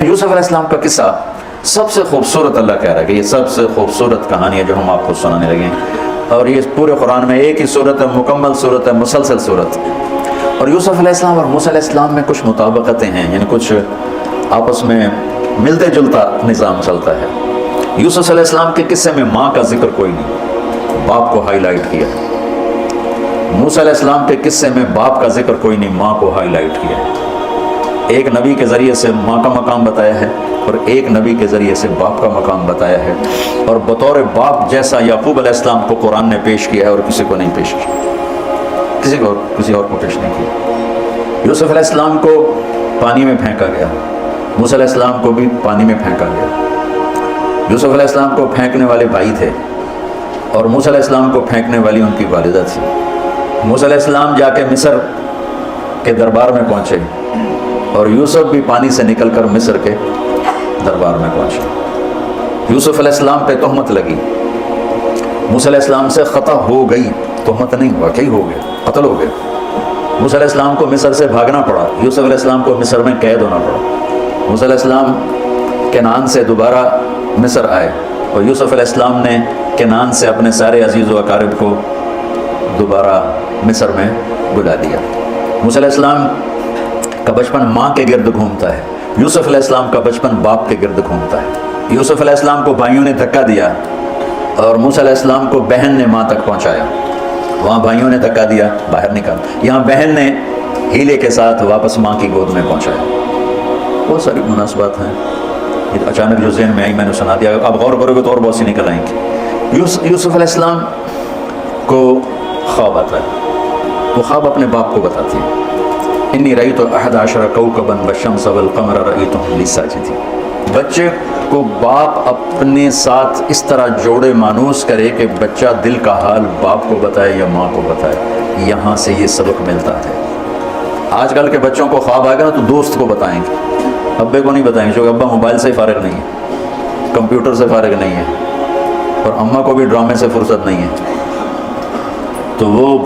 یوسف علیہ السلام کا قصہ سب سے خوبصورت اللہ کہہ رہا ہے کہ یہ سب سے خوبصورت کہانی ہے جو ہم آپ کو سنانے لگے ہیں، اور یہ پورے قرآن میں ایک ہی صورت ہے، مکمل صورت ہے، مسلسل صورت۔ اور یوسف علیہ السلام اور موسیٰ علیہ السلام میں کچھ مطابقتیں ہیں، یعنی کچھ آپس میں ملتے جلتا نظام چلتا ہے۔ یوسف علیہ السلام کے قصے میں ماں کا ذکر کوئی نہیں، باپ کو ہائی لائٹ کیا ہے۔ موسیٰ علیہ السلام کے قصے میں باپ کا ذکر کوئی نہیں، ماں کو ہائی لائٹ کیا ہے۔ ایک نبی کے ذریعے سے ماں کا مقام بتایا ہے اور ایک نبی کے ذریعے سے باپ کا مقام بتایا ہے، اور بطور باپ جیسا یعقوب علیہ السلام کو قرآن نے پیش کیا ہے اور کسی کو نہیں پیش کیا، کسی اور کو پیش نہیں کیا۔ یوسف علیہ السلام کو پانی میں پھینکا گیا، موسیٰ علیہ السلام کو بھی پانی میں پھینکا گیا۔ یوسف علیہ السلام کو پھینکنے والے بھائی تھے اور موسیٰ علیہ السلام کو پھینکنے والی ان کی والدہ تھی۔ موسیٰ علیہ السلام جا کے مصر کے دربار میں پہنچے اور یوسف بھی پانی سے نکل کر مصر کے دربار میں پہنچے۔ یوسف علیہ السلام پہ تہمت لگی، موسیٰ علیہ السلام سے خطا ہو گئی، تہمت نہیں، واقعی ہو گیا، قتل ہو گیا۔ موسیٰ علیہ السلام کو مصر سے بھاگنا پڑا، یوسف علیہ السلام کو مصر میں قید ہونا پڑا۔ موسیٰ علیہ السلام کنعان سے دوبارہ مصر آئے اور یوسف علیہ السلام نے کنعان سے اپنے سارے عزیز و اقارب کو دوبارہ مصر میں بلا دیا۔ موسیٰ علیہ السلام کا بچپن ماں کے گرد گھومتا ہے، یوسف علیہ السلام کا بچپن باپ کے گرد گھومتا ہے۔ یوسف علیہ السلام کو بھائیوں نے دھکا دیا اور موسیٰ علیہ السلام کو بہن نے ماں تک پہنچایا، وہاں بھائیوں نے دھکا دیا، باہر نکال، یہاں بہن نے ہیلے کے ساتھ واپس ماں کی گود میں پہنچایا۔ بہت ساری مناسبات ہیں، یہ اچانک جو ذہن میں آئی میں نے سنا دیا، اب غور کرو گے تو اور بہت سی نکل آئیں گی۔ یوسف علیہ السلام کو خواب آتا ہے، وہ خواب اپنے باپ کو بتاتی ہے، انی رأیت 11 کوكبا والشمس والقمر رأیتهم لی ساجدین۔ بچے کو باپ اپنے ساتھ اس طرح جوڑے مانوس کرے کہ بچہ دل کا حال باپ کو بتائے یا ماں کو بتائے، یہاں سے یہ سبق ملتا ہے۔ آج کل کے بچوں کو خواب آئے گا نا تو دوست کو بتائیں گے، ابے کو نہیں بتائیں گے، کیونکہ ابا موبائل سے فارغ نہیں ہے، کمپیوٹر سے فارغ نہیں ہے، اور اماں کو بھی ڈرامے سے فرصت نہیں ہے، تو وہ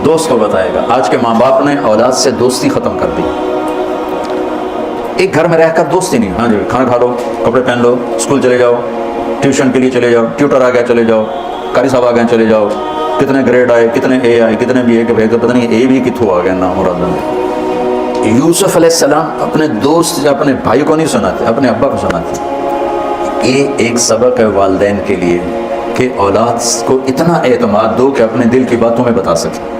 دوست کو بتائے گا۔ آج کے ماں باپ نے اولاد سے دوستی ختم کر دی، ایک گھر میں رہ کر دوستی نہیں، ہاں جی کھانا کھا لو، کپڑے پہن لو، اسکول چلے جاؤ، ٹیوشن کے لیے چلے جاؤ، ٹیوٹر آ گیا چلے جاؤ، قاری صاحب آ گئے چلے جاؤ، کتنے گریڈ آئے، کتنے اے آئے، کتنے بی اے کے بھیج، پتہ نہیں اے بھی کتوں آ گیا نام مراد میں۔ یوسف علیہ السلام اپنے دوست یا اپنے بھائی کو نہیں سناتے، اپنے ابا کو سناتے۔ یہ ایک سبق ہے والدین کے لیے کہ اولاد کو اتنا اعتماد دو کہ اپنے دل کی بات تمہیں بتا سکے،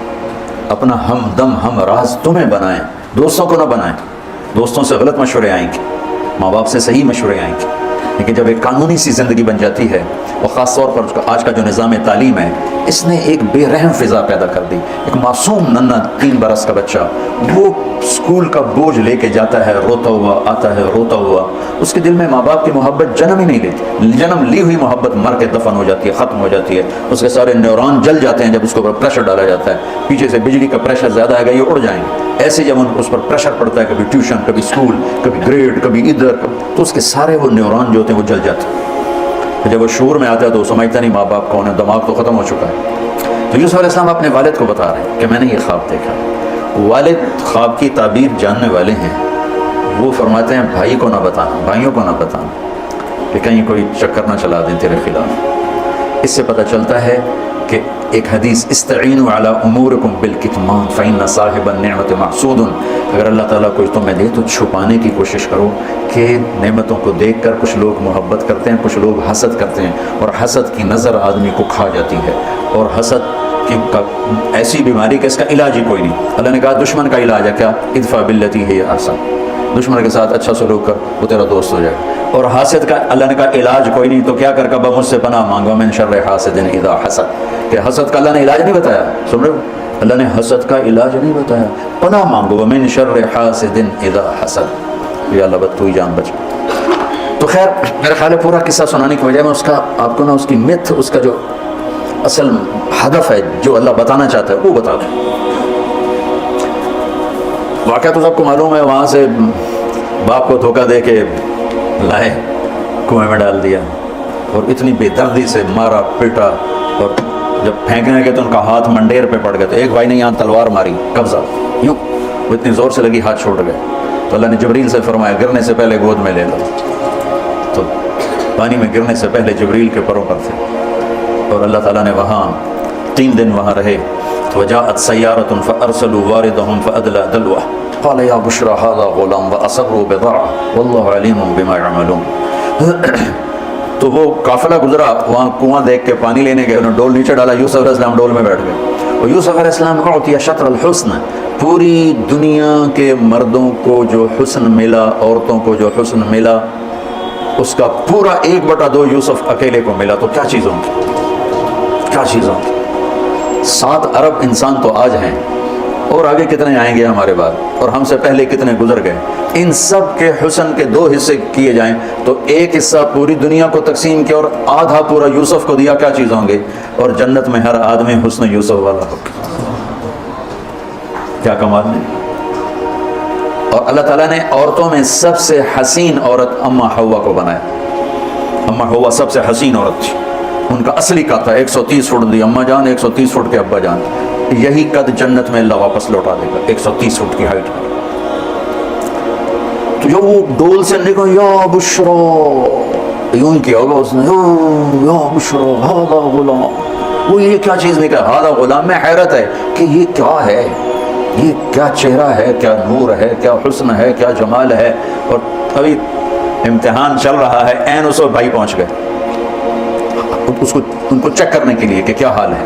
اپنا ہم ہم راز تمہیں بنائیں، دوستوں کو نہ بنائیں۔ دوستوں سے غلط مشورے آئیں گے، ماں باپ سے صحیح مشورے آئیں گے، لیکن جب ایک قانونی سی زندگی بن جاتی ہے، اور خاص طور پر آج کا جو نظام تعلیم ہے، اس نے ایک بے رحم فضا پیدا کر دی۔ ایک معصوم ننھا 3 برس کا بچہ وہ اسکول کا بوجھ لے کے جاتا ہے، روتا ہوا آتا ہے، روتا ہوا، اس کے دل میں ماں باپ کی محبت جنم ہی نہیں لیتی، جنم لی ہوئی محبت مر کے دفن ہو جاتی ہے، ختم ہو جاتی ہے، اس کے سارے نیورون جل جاتے ہیں جب اس کے اوپر پریشر ڈالا جاتا ہے، پیچھے سے بجلی کا پریشر زیادہ آئے گا یہ اڑ جائیں گے۔ ایسے جب اس پر پریشر پڑتا ہے، کبھی ٹیوشن، کبھی اسکول، کبھی گریڈ، کبھی ادھر، تو اس کے سارے وہ نیورون جو ہوتے ہیں وہ جل جاتے ہیں۔ جب وہ شعور میں آتا ہے تو وہ سمجھتا نہیں ماں باپ کون ہے، دماغ تو ختم ہو چکا ہے۔ تو یوسف علیہ السلام اپنے والد کو بتا رہے ہیں کہ میں نے یہ خواب دیکھا۔ والد خواب کی تعبیر جاننے والے ہیں، وہ فرماتے ہیں بھائی کو نہ بتانا، بھائیوں کو نہ بتانا کہ کہیں کوئی چکر نہ چلا دیں تیرے خلاف۔ اس سے پتہ چلتا ہے کہ ایک حدیث استعینوا علی امورکم بالکتمان فإن صاحب النعمت محسود، اگر اللہ تعالیٰ کوئی تمہیں دے تو چھپانے کی کوشش کرو، کہ نعمتوں کو دیکھ کر کچھ لوگ محبت کرتے ہیں، کچھ لوگ حسد کرتے ہیں، اور حسد کی نظر آدمی کو کھا جاتی ہے، اور حسد کی ایسی بیماری کہ اس کا علاج ہی کوئی نہیں۔ اللہ نے کہا دشمن کا علاج ہے کیا؟ ادفع باللتی ہی احسن، دشمن کے ساتھ اچھا سلوک کر، وہ تیرا دوست ہو جائے۔ اور حاسد کا اللہ نے کہا علاج کوئی نہیں، تو کیا کر کبا مجھ سے پناہ مانگو من شر حاسد اذا حسد، کہ حسد کا اللہ نے علاج نہیں بتایا، سن رہے ہو؟ اللہ نے حسد کا علاج نہیں بتایا، پناہ مانگو من شر حاسد اذا حسد، یا اللہ بد تو ہی جان بچ۔ تو خیر میرا خیال ہے پورا قصہ سنانے کی وجہ میں اس کا آپ کو نا اس کی متھ، اس کا جو اصل ہدف ہے جو اللہ بتانا چاہتا ہے وہ بتا دیں۔ واقعہ تو سب کو معلوم ہے، وہاں سے باپ کو دھوکہ دے کے لائے، کنویں میں ڈال دیا، اور اتنی بے دردی سے مارا پیٹا، اور جب پھینکنے گئے تو ان کا ہاتھ منڈیر پہ پڑ گیا، تو ایک بھائی نے یہاں تلوار ماری، قبضہ یوں، وہ اتنی زور سے لگی ہاتھ چھوٹ گئے، تو تو اللہ نے جبریل سے فرمایا گرنے سے پہلے گود میں لے لو، تو پانی میں گرنے سے پہلے جبریل کے پروں پر تھے، اور اللہ تعالیٰ نے وہاں 3 دن وہاں رہے. وجاءت سیارۃ فارسلوا واردهم فادلى دلوه قال یا بشرى هذا غلام واسروا بضاعه والله علیم بما يعملون. تو وہ قافلہ گزرا، وہاں کنواں دیکھ کے پانی لینے گئے، انہوں نے ڈول نیچے ڈالا، یوسف علیہ السلام ڈول میں بیٹھ گئے. اور یوسف علیہ السلام کو اعطی شطر الحسن، پوری دنیا کے مردوں کو جو حسن ملا، عورتوں کو جو حسن ملا، اس کا پورا 1/2 یوسف اکیلے کو ملا. تو کیا چیزوں کی، کیا چیزوں کی. 7 ارب انسان تو آج ہیں، اور آگے کتنے آئیں گے ہمارے بعد، اور ہم سے پہلے کتنے گزر گئے. ان سب کے حسن کے 2 حصے کیے جائیں تو 1 حصہ پوری دنیا کو تقسیم کیا اور آدھا پورا یوسف کو دیا، کیا چیز ہوں گے. اور جنت میں ہر آدمی حسن یوسف والا ہو. کیا کمال ہے. اور اللہ تعالیٰ نے عورتوں میں سب سے حسین عورت اما حوا کو بنایا. اما حوا سب سے حسین عورت تھی، ان کا اصلی قد تھا 130 فٹ دی اما جان، 130 فٹ کے ابا جان. یہی قد جنت میں اللہ واپس لوٹا دے گا، 130 فٹ کی ہائٹ. تو جو وہ ڈول سے نکل یا بشرا، یوں ہی کیا ہوگا اس نے، یا بشرا ہذا غلام. وہ یہ کیا چیز نکلا، ہذا غلام. میں حیرت ہے کہ یہ کیا ہے، یہ کیا چہرہ ہے، کیا نور ہے، کیا حسن ہے، کیا جمال ہے. اور ابھی امتحان چل رہا ہے، عین اس وقت بھائی پہنچ گئے اس کو ان کو چیک کرنے کے لیے کہ کیا حال ہے.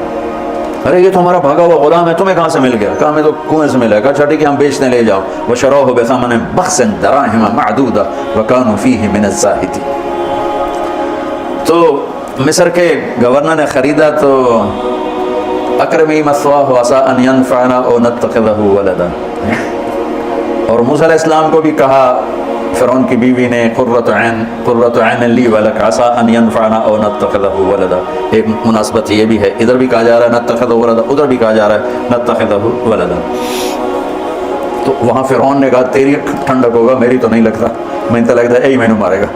ارے یہ تو ہمارا بھاگا ہوا غلام ہے، تمہیں کہاں سے مل گیا؟ کہا ہمیں تو کنویں سے ملا. کہا اچھا ٹھیک ہے، ہم بیچنے لے جاؤ. وشروه بثمن بخس دراهم معدودة وكانوا فيه من الزاهدين. تو مصر کے گورنر نے خریدا تو اکرمی مثواه وعسى ان ينفعنا او نتخذه ولدا. اور موسیٰ علیہ السلام کو بھی کہا فرعون کی بیوی نے، قرۃ عین لی ولک عسى ان ينفعنا او نتخذه ولدا. ایک مناسبت یہ بھی ہے، ادھر بھی کہا جا رہا ہے نتخذه ولدا، ادھر بھی کہا جا رہا ہے نتخذه ولدا. تو وہاں فرعون نے کہا تیری ٹھنڈک ہوگا، میری تو نہیں لگتا، میں تو لگتا ہے یہی میں نے مارے گا.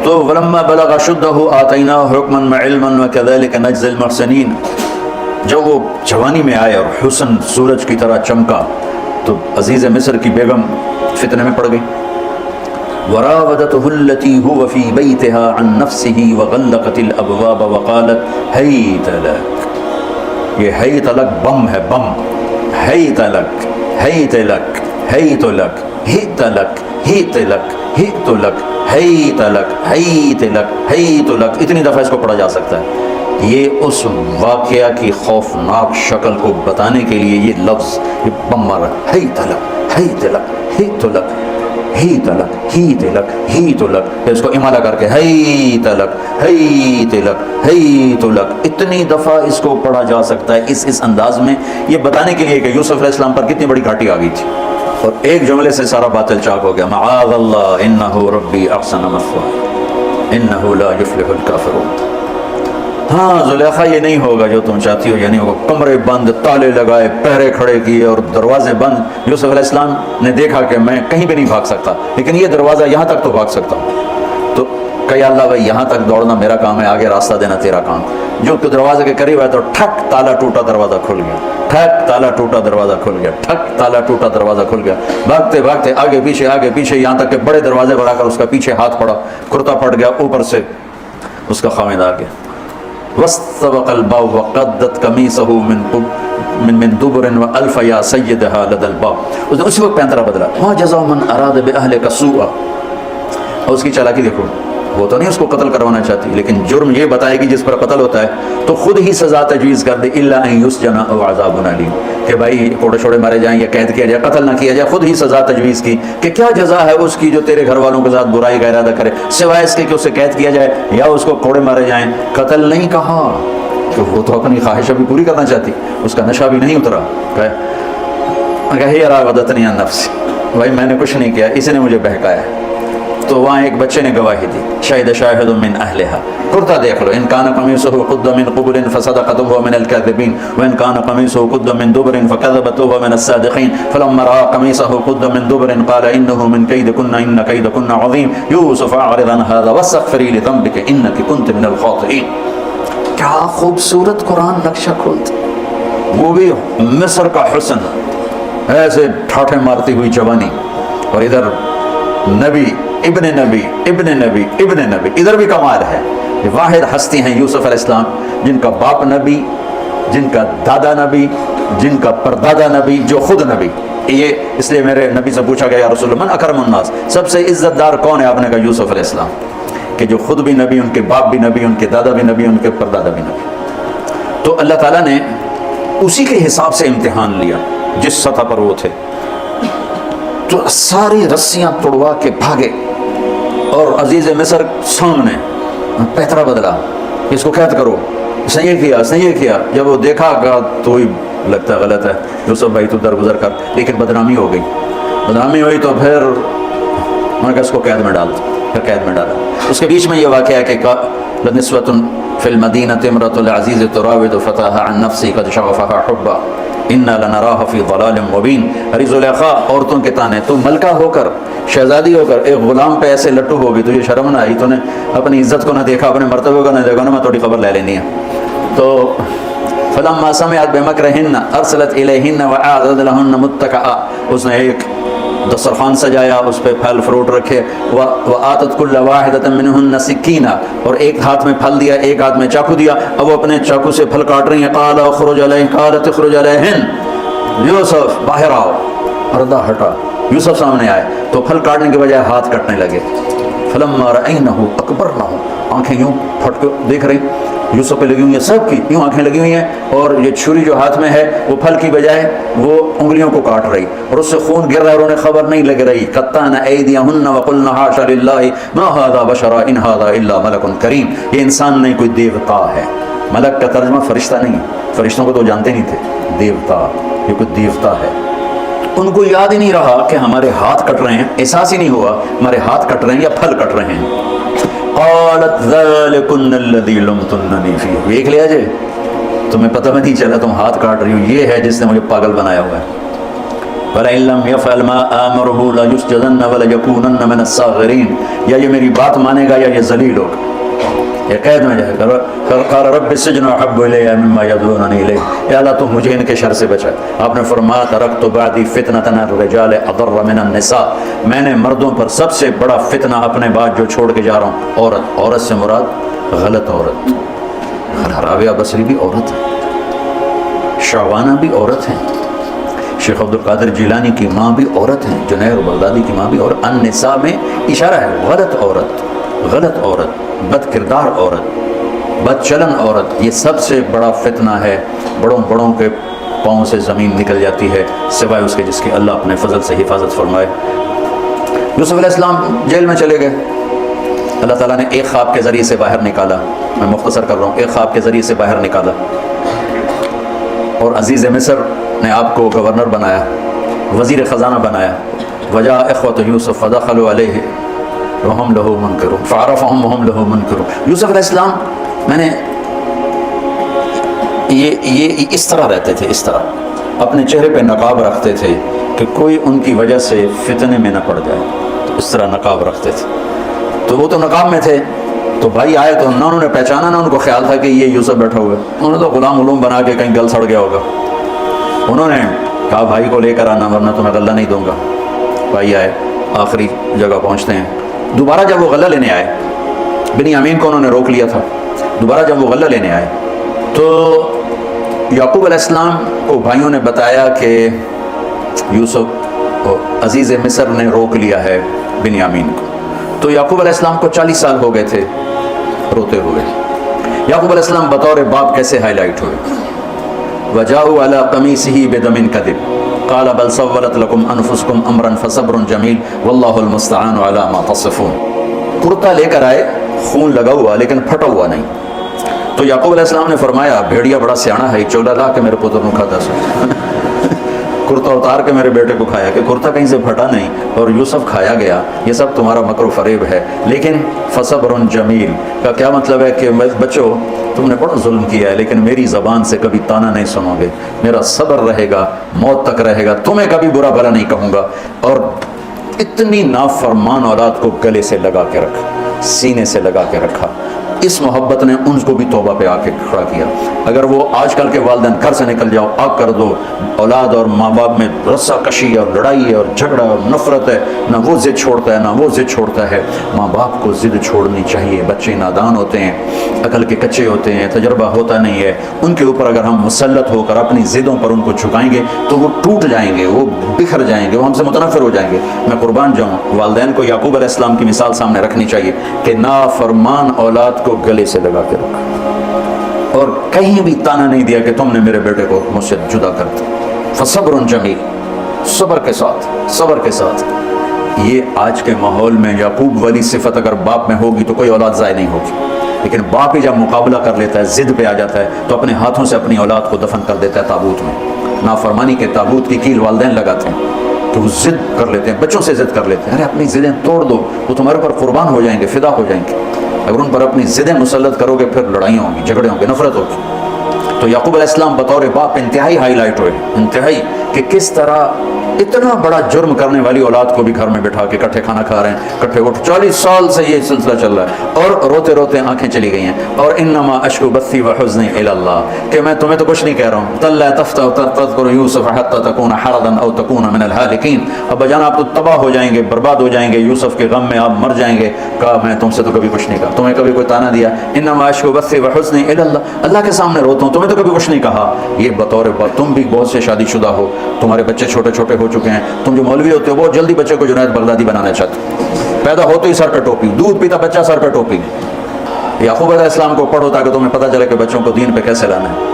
تو ولما بلغ شدہ آتیناہ حکما وعلما وکذلک نجزی المحسنین. جب وہ جوانی میں آئے اور حسن سورج کی طرح چمکا تو عزیز مصر کی بیگم فتنے میں پڑ گئی. وراودته التي هو في بيتها عن نفسه وغلقت الابواب وقالت هيت لك. یہ هيت لك بم ہے، بم. هيت لك هيت لك هيت لك هيت لك هيت لك هيت لك هيت لك هيت لك هيت لك. اتنی دفعہ اس کو پڑھا جا سکتا ہے. یہ اس واقعہ کی خوفناک شکل کو بتانے کے لیے یہ لفظ، یہ بم مارا. ہیت لک ہیت لک ہیت لک ہیت لک ہیت لک ہیت لک. اس کو امالہ کر کے ہیت لک ہیت لک ہیت لک. اتنی دفعہ اس کو پڑھا جا سکتا ہے اس انداز میں، یہ بتانے کے لیے کہ یوسف علیہ السلام پر کتنی بڑی گھاٹی آ گئی تھی. اور ایک جملے سے سارا باطل چاک ہو گیا. معاذ اللہ انہ ربی احسن مثوایا انہ لا یفلح الکافرون. ہاں زلیخا یہ نہیں ہوگا جو تم چاہتی ہو، یعنی وہ کمرے بند، تالے لگائے، پہرے کھڑے کیے اور دروازے بند. یوسف علیہ السلام نے دیکھا کہ میں کہیں بھی نہیں بھاگ سکتا، لیکن یہ دروازہ یہاں تک تو بھاگ سکتا ہوں. تو کہ اللہ بھائی یہاں تک دوڑنا میرا کام ہے، آگے راستہ دینا تیرا کام. جو تو دروازے کے قریب ہے تو ٹھک تالا ٹوٹا دروازہ کھل گیا، ٹھک تالا ٹوٹا دروازہ کھل گیا، ٹھک تالا ٹوٹا دروازہ کھل گیا. بھاگتے بھاگتے آگے پیچھے یہاں تک کہ بڑے دروازے پر آ کر اس کا پیچھے ہاتھ پڑا، کرتا پھٹ گیا، اوپر سے اس کا خامد آ گیا. واستبق الباب وقدت قمیصه من دبر والف یا سیدها لدى الباب. اس نے اسی وقت پینترا بدلا. ما جزاء من اراد باهلك سوءا. اور اس کی چالاکی دیکھو، وہ تو نہیں اس کو قتل کروانا چاہتی، لیکن جرم یہ بتائے گی جس پر قتل ہوتا ہے تو خود ہی سزا تجویز کر دے. الا ان يسجن او عذاب الیم. کہ بھائی کوڑے چھوڑے مارے جائیں یا قید کیا جائے، قتل نہ کیا جائے. خود ہی سزا تجویز کی کہ کیا جزا ہے اس کی جو تیرے گھر والوں کے ساتھ برائی کا ارادہ کرے، سوائے اس کے کہ اسے قید کیا جائے یا اس کو کوڑے مارے جائیں. قتل نہیں کہا کہ وہ تو اپنی خواہش بھی پوری کرنا چاہتی، اس کا نشہ بھی نہیں اترا. کہ راودتنی عن نفسی، بھائی میں نے کچھ نہیں کیا، اسی نے مجھے بہکایا. تو وہاں ایک بچے نے گواہی دی. شاہد شاہد من اہلہا. کرتا دیکھ لو، ان کان قمیصہ قد من قبل فصدقت وهو من الكاذبین وان کان قمیصہ قد من دبر فكذبت وهو من الصادقین فلما رأى قمیصہ قد من دبر قال انه من کیدکن ان کیدکن عظیم یوسف اعرض عن هذا واستغفری لذنبک انک کنت من الخاطئین. کیا خوبصورت قرآن نقشہ کھولتا، وہ بھی مصر کا حسن، ایسے ٹھاٹھے مارتی ہوئی جوانی، اور ادھر نبی ابن نبی ابن نبی ابن نبی، ادھر بھی کمال ہے۔ یہ واحد ہستی ہیں یوسف علیہ السلام، جن کا باپ نبی، جن کا دادا نبی، جن کا پردادا نبی، جو خود نبی۔ یہ اس لیے میرے نبی سے پوچھا گیا یا رسول اللہ من اکرم الناس، سب سے عزت دار کون ہے؟ آپ نے کہا یوسف علیہ السلام، کہ جو خود بھی نبی، ان کے باپ بھی نبی، ان کے دادا بھی نبی، ان کے پردادا بھی نبی۔ تو اللہ تعالیٰ نے اسی کے حساب سے امتحان لیا جس سطح پر وہ تھے۔ تو ساری رسیاں توڑوا کے بھاگے، اور عزیز مصر سامنے پیترا بدلا، اس کو قید کرو، اس نے یہ کیا، اس نے یہ کیا۔ جب وہ دیکھا گا تو ہی لگتا غلط ہے، یوسف بھائی تو درگزر کر، لیکن بدنامی ہو گئی۔ بدنامی ہوئی تو پھر انہوں نے کہا اس کو قید میں ڈال دو، پھر قید میں ڈالا۔ اس کے بیچ میں یہ واقعہ ہے کہ لنسوۃ فی المدینہ امرأۃ العزیز تراود فتاها عن نفسه قد شغفها حبا انا لنراها فی ضلال مبین۔ ارے زلیخا، عورتوں کے تانے، تو ملکہ ہو کر، شہزادی ہو کر ایک غلام پہ ایسے لٹو ہو گئی، تو یہ شرم نہ آئی؟ تو نے اپنی عزت کو نہ دیکھا، اپنے مرتبے کو نہ دیکھا، میں تھوڑی خبر لے لینی ہے۔ تو فلما سمعت بمکرہن ارسلت الیہن واعدت لہن متکئا، اس نے ایک دسترخوان سجایا، اس پہ پھل فروٹ رکھے، وآتت کل واحدۃ منہن سکینہ، اور ایک ہاتھ میں پھل دیا، ایک ہاتھ میں چاقو دیا۔ اب وہ اپنے چاقو سے پھل کاٹ رہی ہیں۔ قال اخرج علیہن، قالت اخرج علیہن، یوسف باہر آؤ۔ پردہ ہٹا، یوسف سامنے آئے تو پھل کاٹنے کے بجائے ہاتھ کٹنے لگے۔ فلما رأینہ اکبرنہ، آنکھیں یوں پھٹ کے دیکھ رہی یوسف پہ لگی ہوئی ہیں، سب کی یوں آنکھیں لگی ہوئی ہیں، اور یہ چھری جو ہاتھ میں ہے وہ پھل کی بجائے وہ انگلیوں کو کاٹ رہی، اور اس سے خون گر رہا ہے، اور انہیں خبر نہیں لگ رہی۔ قطعن ایدیہن وقلن حاشا للہ ما ھذا بشرا ان ھذا الا ملک کریم، یہ انسان نہیں، کوئی دیوتا ہے۔ ملک کا ترجمہ فرشتہ نہیں، فرشتوں کو تو جانتے نہیں تھے، دیوتا، یہ کوئی دیوتا ہے۔ ان کو یاد ہی نہیں رہا کہ ہمارے ہاتھ کٹ رہے ہیں، احساس ہی نہیں ہوا ہمارے ہاتھ کٹ رہے ہیں یا پھل کٹ رہے ہیں۔ قالت ذلکن الذی لمتننی فیہ، دیکھ لیا جی، تمہیں پتہ بھی نہیں چلا تم ہاتھ کاٹ رہی ہو، یہ ہے جس نے مجھے پاگل بنایا ہوا ہے۔ وَلَئِن لَّمْ يَفْعَلْ مَا آمَرُهُ لَيُسْجَنَنَّ وَلَيَكُونَنَّ مِنَ الصَّاغِرِينَ، یا یہ میری بات مانے گا یا یہ ذلیل ہوگا، یہ قید میں جائے گا۔ قال رب السجن احب الی مما یدعوننی الیہ، اے اللہ تو مجھے ان کے شر سے بچا۔ آپ نے فرمایا ترکت بعدی فتنۃ الرجال اضر من النساء، میں نے مردوں پر سب سے بڑا فتنہ اپنے بعد جو چھوڑ کے جا رہا ہوں عورت۔ عورت سے مراد غلط عورت، راویہ بصری بھی عورت ہے، شعوانہ بھی عورت ہیں، شیخ عبد القادر جیلانی کی ماں بھی عورت ہیں، جنید بغدادی کی ماں بھی عورت۔ النساء میں اشارہ ہے غلط عورت، غلط عورت، بد کردار عورت، بد چلن عورت، یہ سب سے بڑا فتنہ ہے۔ بڑوں بڑوں کے پاؤں سے زمین نکل جاتی ہے سوائے اس کے جس کی اللہ اپنے فضل سے حفاظت فرمائے۔ یوسف علیہ السلام جیل میں چلے گئے، اللہ تعالیٰ نے ایک خواب کے ذریعے سے باہر نکالا، میں مختصر کر رہا ہوں، ایک خواب کے ذریعے سے باہر نکالا، اور عزیز مصر نے آپ کو گورنر بنایا، وزیر خزانہ بنایا۔ وجاء اخوۃ یوسف فدخلوا علیہ وہم لہو منکرون فعرفہم وہم لہو منکرون۔ یوسف علیہ السلام میں نے یہ اس طرح رہتے تھے، اس طرح اپنے چہرے پہ نقاب رکھتے تھے کہ کوئی ان کی وجہ سے فتنے میں نہ پڑ جائے، تو اس طرح نقاب رکھتے تھے۔ تو وہ تو نقاب میں تھے، تو بھائی آئے تو نہ انہوں نے پہچانا، نہ ان کو خیال تھا کہ یہ یوسف بیٹھا ہوا ہے، انہوں نے تو غلام علوم بنا کے کہیں گل سڑ گیا ہوگا۔ انہوں نے کہا بھائی کو لے کر آنا ورنہ تمہیں غلہ نہیں دوں گا۔ بھائی آئے، آخری جگہ پہنچتے ہیں۔ دوبارہ جب وہ غلہ لینے آئے، بنیامین کو انہوں نے روک لیا تھا، دوبارہ جب وہ غلہ لینے آئے تو یعقوب علیہ السلام کو بھائیوں نے بتایا کہ یوسف عزیز مصر نے روک لیا ہے بنیامین کو۔ تو یعقوب علیہ السلام کو 40 سال ہو گئے تھے روتے ہوئے۔ یعقوب علیہ السلام بطور باپ کیسے ہائی لائٹ ہوئے؟ وَجَاءُوا عَلَىٰ قَمِيصِهِ بِدَمٍ كَذِبٍ قَالَ بَلْ سَوَّلَتْ لَكُمْ أَنفُسُكُمْ أَمْرًا فَصَبْرٌ جَمِيلٌ وَاللَّهُ الْمُسْتَعَانُ عَلَىٰ مَا تَصِفُونَ۔ کرتا لے کر آئے، خون لگا ہوا لیکن پھٹا ہوا نہیں۔ تو یعقوب علیہ السلام نے فرمایا بھیڑیا بڑا سیانا ہے، چولا لا کے میرے پتر کو کھاتا سو کرتا اتار کے میرے بیٹے کو کھایا، کہ کرتا کہیں سے پھٹا نہیں اور یوسف کھایا گیا۔ یہ سب تمہارا مکر و فریب ہے، لیکن فصبر جمیل کا کیا مطلب ہے کہ بچوں تم نے بڑا ظلم کیا ہے لیکن میری زبان سے کبھی تانا نہیں سنو گے، میرا صبر رہے گا، موت تک رہے گا، تمہیں کبھی برا بھلا نہیں کہوں گا۔ اور اتنی نافرمان اولاد کو گلے سے لگا کے رکھا، سینے سے لگا کے رکھا، اس محبت نے ان کو بھی توبہ پہ آ کے کھڑا کیا. اگر وہ آج کل کے والدین گھر سے نکل جاؤ آگ کر دو، اولاد اور ماں باپ میں رسہ کشی اور لڑائی ہے اور جھگڑا اور نفرت ہے، نہ وہ ضد چھوڑتا ہے نہ وہ ضد چھوڑتا ہے. ماں باپ کو ضد چھوڑنی چاہیے. بچے نادان ہوتے ہیں، عقل کے کچے ہوتے ہیں، تجربہ ہوتا نہیں ہے. ان کے اوپر اگر ہم مسلط ہو کر اپنی ضدوں پر ان کو جھکائیں گے تو وہ ٹوٹ جائیں گے، وہ بکھر جائیں گے، وہ ہم سے متنفر ہو جائیں گے. میں قربان جاؤں، والدین کو یعقوب علیہ السلام کی مثال سامنے رکھنی چاہیے کہ نافرمان اولاد کو گلے سے لگا کے رکھا اور کہیں بھی تانا نہیں دیا کہ تم نے میرے بیٹے کو مجھ سے جدا کر دیا. فصبر جمیل، صبر کے ساتھ. یہ آج کے ماحول میں یعقوب والی صفت اگر باپ میں ہوگی تو کوئی اولاد ضائع نہیں ہوگی. لیکن باپ ہی جب مقابلہ کر لیتا ہے، ضد پہ آ جاتا ہے، تو اپنے ہاتھوں سے اپنی اولاد کو دفن کر دیتا ہے تابوت میں. نافرمانی کے تابوت کی کیل والدین لگاتے ہیں کہ وہ ضد کر لیتے ہیں، بچوں سے ضد کر لیتے ہیں. ارے اپنی ضدیں توڑ دو، وہ تمہارے پر قربان ہو جائیں گے، فدا ہو جائیں گے. اگر ان پر اپنی ضدیں مسلط کرو گے پھر لڑائیاں ہوں گی، جھگڑے ہوں گے، نفرت ہوگی. تو یعقوب علیہ السلام بطور باپ انتہائی ہائی لائٹ ہوئے، انتہائی، کہ کس طرح اتنا بڑا جرم کرنے والی اولاد کو بھی گھر میں بٹھا کے کٹھے کھانا کھا رہے ہیں، کٹھے اٹھ. 40 سال سے یہ سلسلہ چل رہا ہے اور روتے روتے آنکھیں چلی گئی ہیں. اور انما اشکو بثی وحزنی الی اللہ، کہ میں تمہیں تو کچھ نہیں کہہ رہا ہوں. تلا تفتح تذکر یوسف حتی تکون حرضا او تکون من الہالکین. ابا جان آپ تو تباہ ہو جائیں گے، برباد ہو جائیں گے، یوسف کے غم میں آپ مر جائیں گے. کہا میں تم سے تو کبھی کچھ نہیں کہا، تمہیں کبھی کوئی تانا دیا؟ انما اشکو بثی وحزنی الی اللہ، اللہ کے سامنے روتا ہوں، تمہیں تو کبھی کچھ نہیں کہا. یہ بطور باپ. تم بھی بہت سے شادی شدہ ہو، تمہارے بچے چھوٹے چھوٹے ہو چکے ہیں، تم جو مولوی ہوتے ہو بہت جلدی بچے کو جنید بغدادی بنانا چاہتے ہو. پیدا ہوتے ہی سر پہ ٹوپی، دودھ پیتا بچہ سر پہ ٹوپی. یعقوب علیہ السلام کو پڑھو تاکہ تمہیں پتہ چلے کہ بچوں کو دین پہ کیسے لانا ہے.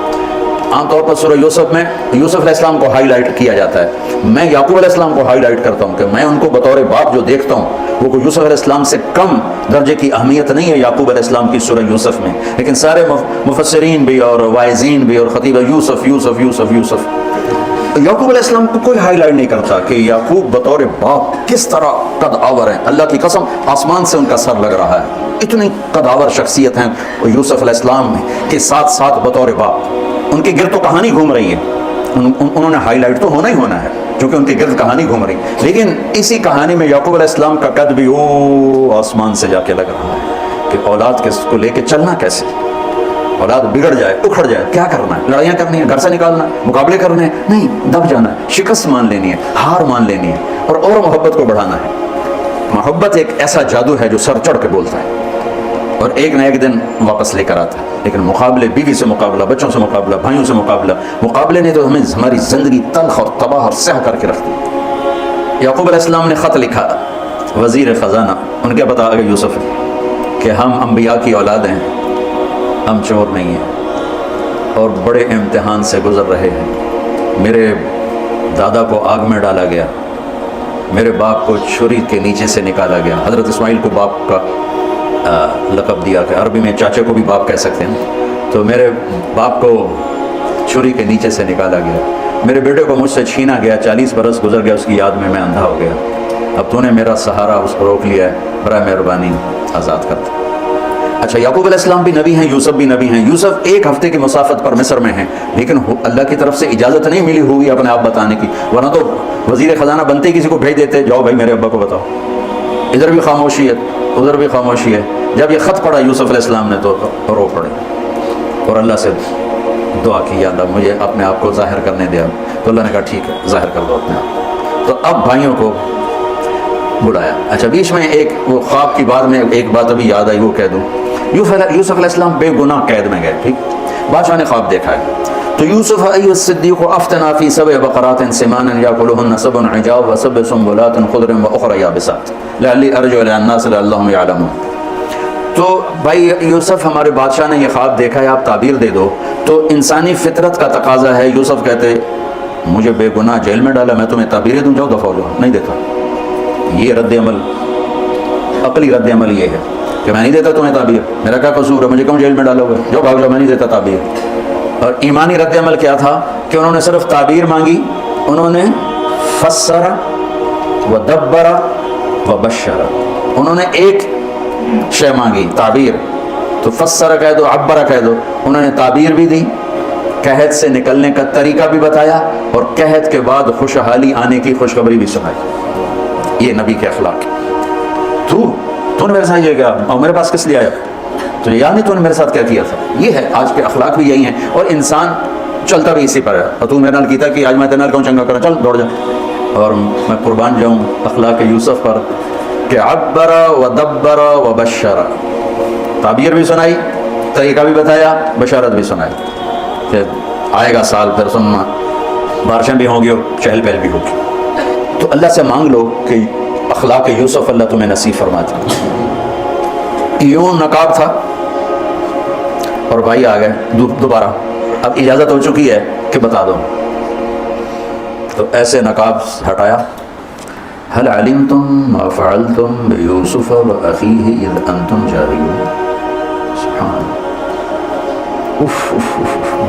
عام طور پر سورہ یوسف میں یوسف علیہ السلام کو ہائی لائٹ کیا جاتا ہے. میں یعقوب علیہ السلام کو ہائی لائٹ کرتا ہوں کہ میں ان کو بطور باپ جو دیکھتا ہوں وہ یوسف علیہ السلام سے کم درجے کی اہمیت نہیں ہے یعقوب علیہ السلام کی سورہ یوسف میں. لیکن سارے مفسرین بھی اور واعظین بھی اور خطیب یوسف یوسف یوسف یوسف یعقوب علیہ السلام کو کوئی ہائی لائٹ نہیں کرتا کہ یعقوب بطور باپ کس طرح قد آور ہیں. اللہ کی قسم آسمان سے ان کا سر لگ رہا ہے، اتنی قد آور شخصیت ہیں یوسف علیہ السلام کے ساتھ ساتھ بطور باپ. ان کے گرد تو کہانی گھوم رہی ہے، انہوں نے ہائی لائٹ تو ہونا ہی ہونا ہے کیونکہ ان کے گرد کہانی گھوم رہی. لیکن اسی کہانی میں یعقوب علیہ السلام کا قد بھی آسمان سے جا کے لگ رہا ہے کہ اولاد کو لے کے چلنا کیسے. اولاد بگڑ جائے، اکھڑ جائے، کیا کرنا ہے؟ لڑائیاں کرنی ہے، گھر سے نکالنا ہے، مقابلے کرنے ہیں؟ نہیں، دب جانا ہے، شکست مان لینی ہے، ہار مان لینی ہے اور محبت کو بڑھانا ہے. محبت ایک ایسا جادو ہے جو سر چڑھ کے بولتا ہے اور ایک نہ ایک دن واپس لے کر آتا ہے. لیکن مقابلے، بیوی سے مقابلہ، بچوں سے مقابلہ، بھائیوں سے مقابلے نے تو ہمیں ہماری زندگی تلخ اور تباہ اور سیاہ کر کے رکھ دی. یعقوب علیہ السلام نے خط لکھا وزیر خزانہ، ان کے بتا گئے یوسف کہ ہم انبیاء کی اولاد ہیں، ہم چور نہیں ہیں اور بڑے امتحان سے گزر رہے ہیں. میرے دادا کو آگ میں ڈالا گیا، میرے باپ کو چھری کے نیچے سے نکالا گیا. حضرت اسماعیل کو باپ کا لقب دیا کہ عربی میں چاچے کو بھی باپ کہہ سکتے ہیں. تو میرے باپ کو چھری کے نیچے سے نکالا گیا، میرے بیٹے کو مجھ سے چھینا گیا، 40 برس گزر گیا، اس کی یاد میں اندھا ہو گیا. اب تو نے میرا سہارا اس کو روک لیا ہے، برائے مہربانی آزاد کر دے. اچھا، یعقوب علیہ السلام بھی نبی ہیں، یوسف بھی نبی ہیں. یوسف 1 ہفتے کی مسافت پر مصر میں ہیں، لیکن اللہ کی طرف سے اجازت نہیں ملی ہوگی اپنے آپ بتانے کی، ورنہ تو وزیر خزانہ بنتے کسی کو بھیج دیتے، جاؤ بھائی میرے ابا کو بتاؤ. ادھر بھی خاموشی ہے، ادھر بھی خاموشی ہے. جب یہ خط پڑھا یوسف علیہ السلام نے تو رو پڑے اور اللہ سے دعا کی، یا اللہ مجھے اپنے آپ کو ظاہر کرنے دیا. تو اللہ نے کہا ٹھیک ہے، ظاہر کر دو اپنے آپ. تو اب بھائیوں کو بلایا. اچھا، بیچ میں ایک وہ خواب کی بات میں ایک بات ابھی یاد آئی، وہ کہہ دوں. یوسف علیہ السلام بے گناہ قید میں گئے، ٹھیک، بادشاہ نے خواب دیکھا ہے. تو یوسف ایھا الصدیق افتنا فی 7 بقرات سمان یاکلهن 7 عجاف و7 سنبلات خضر واخرى یابسات لعلی ارجع الی الناس لعلهم یعلمون. تو بھائی یوسف، ہمارے بادشاہ نے یہ خواب دیکھا ہے، آپ تعبیر دے دو. تو انسانی فطرت کا تقاضا ہے. یوسف کہتے مجھے بے گناہ جیل میں ڈالا، میں تمہیں تعبیریں دوں، جاؤ دفع ہو جاؤ. نہیں دیتا. یہ رد عمل، عقلی رد عمل یہ ہے کہ میں نہیں دیتا تمہیں تعبیر، میرا کیا قصور ہے، مجھے کیوں جیل میں ڈالو گے، جاؤ بھاگ جاؤ، میں نہیں دیتا تعبیر. اور ایمانی رد عمل کیا تھا کہ انہوں نے صرف تعبیر مانگی، انہوں نے فسر و دبر و بشر، انہوں نے ایک شے مانگی، تعبیر. تو فسر کہہ دو، عبر کہہ دو. انہوں نے تعبیر بھی دی، قحط سے نکلنے کا طریقہ بھی بتایا اور قحط کے بعد خوشحالی آنے کی خوشخبری بھی سنائی. یہ نبی کے اخلاق. تو نے میرے ساتھ یہ کیا اور میرے پاس کس لیے آیا؟ تو تو یعنی تو نے میرے ساتھ کیا کیا تھا. یہ ہے آج کے اخلاق بھی یہی ہیں, اور انسان چلتا بھی اسی پر ہے. اور تو میرے نال کیتا کہ آج میں تیرے نال کہوں چنگا کرا, چل دوڑ جا. اور میں قربان جاؤں اخلاق یوسف پر کہ عبر و دبر و بشر, تعبیر بھی سنائی, طریقہ بھی بتایا, بشارت بھی سنائی کہ آئے گا سال, پھر سننا بارشیں بھی ہوں گی اور چہل پہل بھی ہوگی. تو اللہ سے مانگ لو کہ اخلاق یوسف اللہ تمہیں نصیب فرما دے. یوں نقاب تھا اور بھائی آ گئے دوبارہ, اب اجازت ہو چکی ہے کہ بتا دو. تو ایسے نقاب ہٹایا. هل علمتم ما فعلتم بيوسف وأخيه إذ أنتم جاهلون. سبحان اللہ,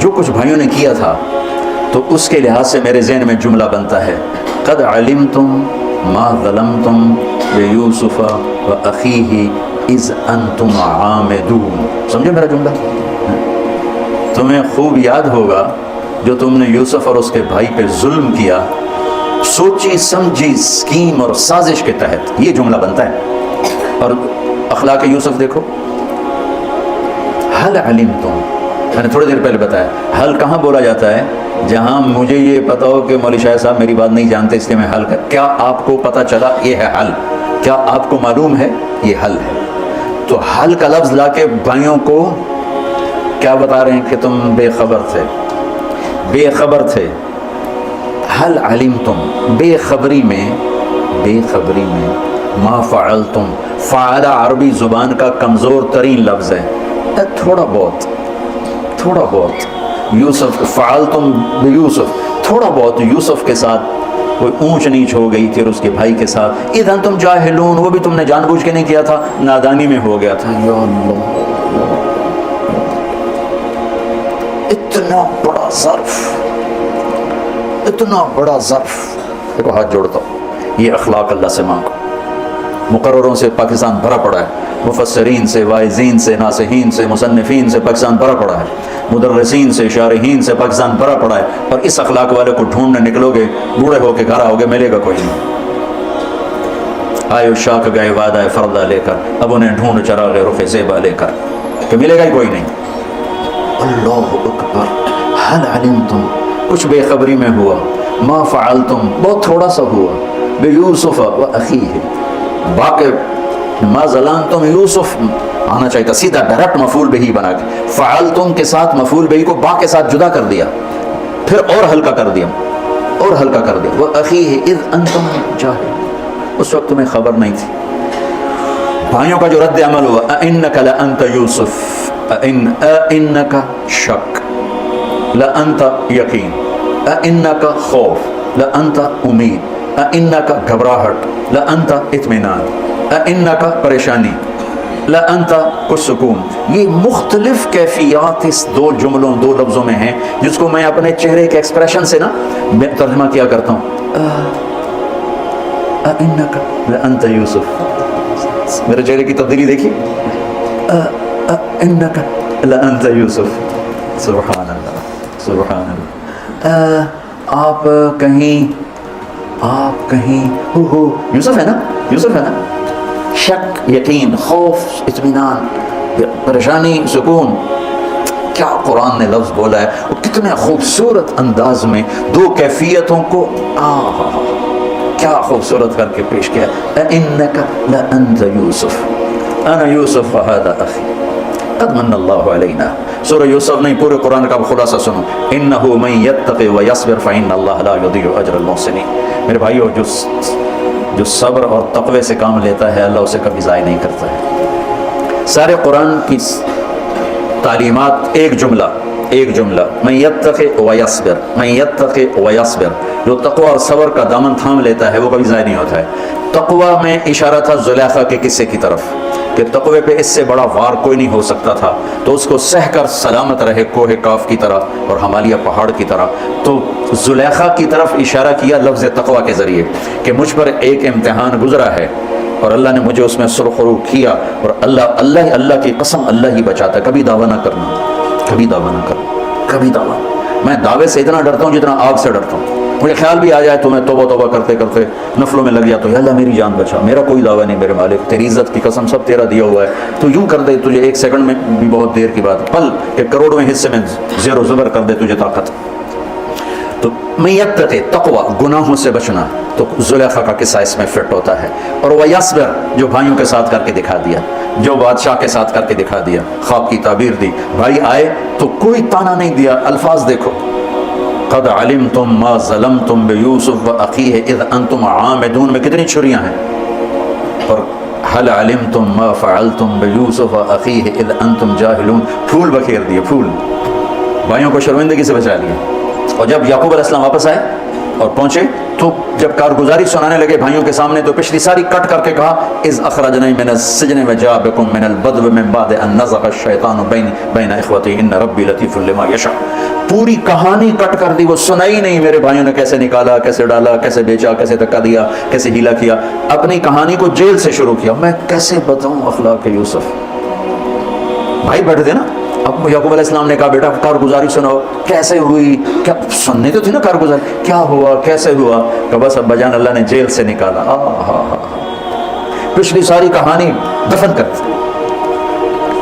جو کچھ بھائیوں نے کیا تھا تو اس کے لحاظ سے میرے ذہن میں جملہ بنتا ہے قد علمتم ما ظلمتم بيوسف وأخيه إذ أنتم عامدون. سمجھے میرا جملہ؟ تمہیں خوب یاد ہوگا جو تم نے یوسف اور اس کے بھائی پہ ظلم کیا, سوچی سمجھی اسکیم اور سازش کے تحت. یہ جملہ بنتا ہے. اور اخلاق یوسف دیکھو, حل علمتم, میں نے تھوڑی دیر پہلے بتایا حل کہاں بولا جاتا ہے, جہاں مجھے یہ پتا ہو کہ مولوی شاہ صاحب میری بات نہیں جانتے اس لیے میں حل کر. کیا آپ کو پتا چلا یہ ہے حل؟ کیا آپ کو معلوم ہے یہ حل ہے؟ تو حل کا لفظ لا کے بھائیوں کو کیا بتا رہے ہیں کہ تم بے خبر تھے, بے خبر تھے. حل علمتم, بے خبری میں ما فعلتم. فعل عربی زبان کا کمزور ترین لفظ ہے, تھوڑا بہت. یوسف فعلتم بیوسف, تھوڑا بہت یوسف کے ساتھ کوئی اونچ نیچ ہو گئی تھی اور اس کے بھائی کے ساتھ. اذ انتم جاہلون, وہ بھی تم نے جان بوجھ کے نہیں کیا تھا, نادانی میں ہو گیا تھا. یا اللہ, اتنا بڑا ظرف, اتنا بڑا ظرف. دیکھو ہاتھ جوڑتا ہوں, یہ اخلاق اللہ سے مانگو. مقرروں سے پاکستان بھرا پڑا ہے, مفسرین سے, واعظین سے, ناصحین سے, مصنفین سے پاکستان بھرا پڑا ہے, مدرسین سے, شارحین سے پاکستان بھرا پڑا ہے. اور اس اخلاق والے کو ڈھونڈنے نکلو گے, بوڑھے ہو کے گھر آؤ گے, ملے گا کوئی نہیں. آئے شاک گئے وعدہ فردہ لے کر, اب انہیں ڈھونڈ چراغ رخ زیبا لے کر, کہ ملے گا ہی کوئی نہیں. اللہ اکبر. حل علمتم, کچھ بے خبری میں ہوا. ما فعلتم, بہت تھوڑا سا ہوا. بیوسف و اخیہ, باقی ما ظلمتم یوسف آنا چاہیے تھا, سیدھا ڈائریکٹ مفعول بہی بنا کے فعلتم کے ساتھ مفعول بہی کو با کے ساتھ جدا کر دیا, پھر اور ہلکا کر دیا. و اخیہ اذ انتم جاہلون, اس وقت تمہیں خبر نہیں تھی. بھائیوں کا جو رد عمل ہوا, انک لانت یوسف, انک شک, لانت یقین, انک خوف, لانت امید, انک گھبراہٹ, لانت اطمینان, انک پریشانی, لانت کچھ سکون. یہ مختلف کیفیات اس دو جملوں, دو لفظوں میں ہیں, جس کو میں اپنے چہرے کے ایکسپریشن سے نا ترجمہ کیا کرتا ہوں. انک لانت یوسف, میرے چہرے کی تبدیلی دیکھیے. انک لانت یوسف, سبحان اللہ, سبحان اللہ. آپ کہیں ہو یوسف ہے نا, شک, یقین, خوف, اطمینان, پریشانی, سکون. کیا قرآن نے لفظ بولا ہے, اور کتنے خوبصورت انداز میں دو کیفیتوں کو کیا خوبصورت کر کے پیش کیا. انک لانت یوسف, انا یوسف وہذا اخی, قد من اللہ علینا. سورہ یوسف نہیں, پورے قرآن کا خلاصہ سنو. انہ من یتقی ویصبر فإن اللہ لا یضیع اجر المحسنین. میرے بھائیو, جو صبر اور تقوی سے کام لیتا ہے اللہ اسے کبھی ضائع نہیں کرتا ہے. سارے قرآن کی تعلیمات ایک جملہ, من یتقی ویصبر, من یتقی ویصبر. جو تقوی اور صبر کا دامن تھام لیتا ہے وہ کبھی ضائع نہیں ہوتا ہے. تقوی میں اشارہ تھا زلیخا کے قصے کی طرف کہ تقوی پہ اس سے بڑا وار کوئی نہیں ہو سکتا تھا, تو اس کو سہ کر سلامت رہے کوہ کاف کی طرح اور ہمالیہ پہاڑ کی طرح. تو زلیخا کی طرف اشارہ کیا لفظ تقوی کے ذریعے کہ مجھ پر ایک امتحان گزرا ہے اور اللہ نے مجھے اس میں سرخرو کیا, اور اللہ کی قسم اللہ ہی بچاتا ہے. کبھی دعویٰ نہ کرنا, کبھی دعویٰ نہ کرنا, کبھی دعویٰ. میں دعوے سے اتنا ڈرتا ہوں جتنا آگ سے ڈرتا ہوں. مجھے خیال بھی آ جائے تو میں توبہ توبہ کرتے کرتے نفلوں میں لگ گیا تو یا اللہ میری جان بچا، میرا کوئی دعویٰ نہیں میرے مالک، تیری عزت کی قسم سب تیرا دیا ہوا ہے، تو یوں کر دے تجھے ایک سیکنڈ میں بھی بہت دیر کی بات، پل کہ کروڑویں حصے میں زیر و زبر کر دے تجھے طاقت. تو میں یتقی تقوی گناہوں سے بچنا، تو زلیخا کا قصہ اس میں فٹ ہوتا ہے. اور وہ یصبر جو بھائیوں کے ساتھ کر کے دکھا دیا، جو بادشاہ کے ساتھ کر کے دکھا دیا، خواب کی تعبیر دی، بھائی آئے تو کوئی تانا نہیں دیا. الفاظ دیکھو، قد علمتم ما ظلمتم بیوسف واخیہ اذ انتم عامدون میں کتنی چھریاں ہیں، اور هل علمتم ما فعلتم بیوسف واخیہ اذ انتم جاہلون، پھول بکھیر دیے، پھول بھائیوں کو شرمندگی سے بچا لیا. اور جب یعقوب علیہ السلام واپس آئے اور پہنچے تو جب کارگزاری سنانے لگے بھائیوں کے سامنے تو پچھلی ساری کٹ کر کے کہا اذ اخرجنی من السجن وجاء بكم من البدو من بعد ان نزغ الشیطان بین اخوتی ان ربی لطیف لما یشاء. پوری کہانی کٹ کر دی، وہ سنائی نہیں میرے بھائیوں نے کیسے نکالا، کیسے ڈالا، کیسے بیچا، کیسے دھکا دیا، کیسے ہیلا کیا. اپنی کہانی کو جیل سے شروع کیا. میں کیسے بتاؤں اخلاق یوسف. بھائی بیٹھے تھے نا، اب یعقوب علیہ السلام نے کہا بیٹا کارگزاری سناؤ، کیسے ہوئی، کیا سننے تو تھی نا کارگزاری، کیا ہوا کیسے ہوا، کہ بس ابا جان اللہ نے جیل سے نکالا. پچھلی ساری کہانی دفن کر دی.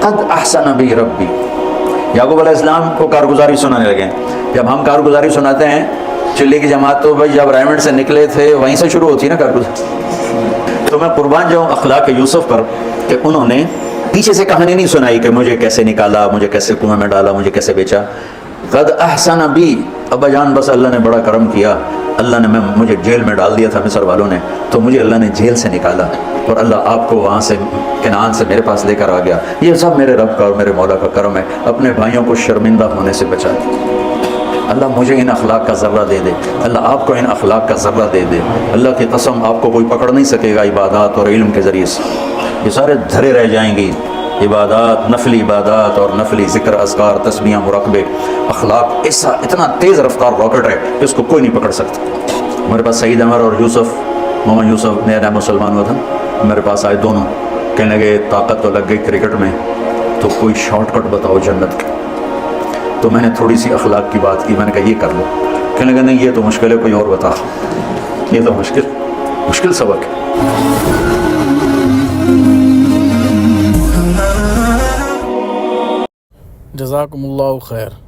قد احسن بی ربی. یعقوب علیہ السلام کو کارگزاری سنانے لگے. جب ہم کارگزاری سناتے ہیں چلے کی جماعت تو بھائی جب رائمنڈ سے نکلے تھے وہیں سے شروع ہوتی ہے نا کارگزاری. تو میں قربان جاؤں اخلاق یوسف پر کہ انہوں نے پیچھے سے کہانی نہیں سنائی کہ مجھے کیسے نکالا، مجھے کیسے کنویں میں ڈالا، مجھے کیسے بیچا. قد احسن بی، ابا جان بس اللہ نے بڑا کرم کیا، اللہ نے مجھے جیل میں ڈال دیا تھا مصر والوں نے، تو مجھے اللہ نے جیل سے نکالا اور اللہ آپ کو وہاں سے کنعان سے میرے پاس لے کر آ گیا. یہ سب میرے رب کا اور میرے مولا کا کرم ہے. اپنے بھائیوں کو شرمندہ ہونے سے بچا دیا. اللہ مجھے ان اخلاق کا ذرہ دے دے، اللہ آپ کو ان اخلاق کا ذرہ دے دے. اللہ کی قسم آپ کو کوئی پکڑ نہیں سکے گا عبادات اور علم کے ذریعے سے. یہ سارے دھرے رہ جائیں گی، عبادات، نفلی عبادات اور نفلی ذکر، اذکار، تسبیحاں، مراقبے. اخلاق ایسا اتنا تیز رفتار راکٹ ہے کہ اس کو کوئی نہیں پکڑ سکتا. میرے پاس سعید عمر اور یوسف، محمد یوسف نیا مسلمان ہوا تھا، میرے پاس آئے دونوں، کہنے لگے طاقت تو لگ گئی کرکٹ میں، تو کوئی شارٹ کٹ بتاؤ جنت کا. تو میں نے تھوڑی سی اخلاق کی بات کی، میں نے کہا یہ کر لو. کہنے لگا نہیں یہ تو مشکل ہے، کوئی اور بتا. یہ تو مشکل سبق ہے. جزاکم اللہ خیر.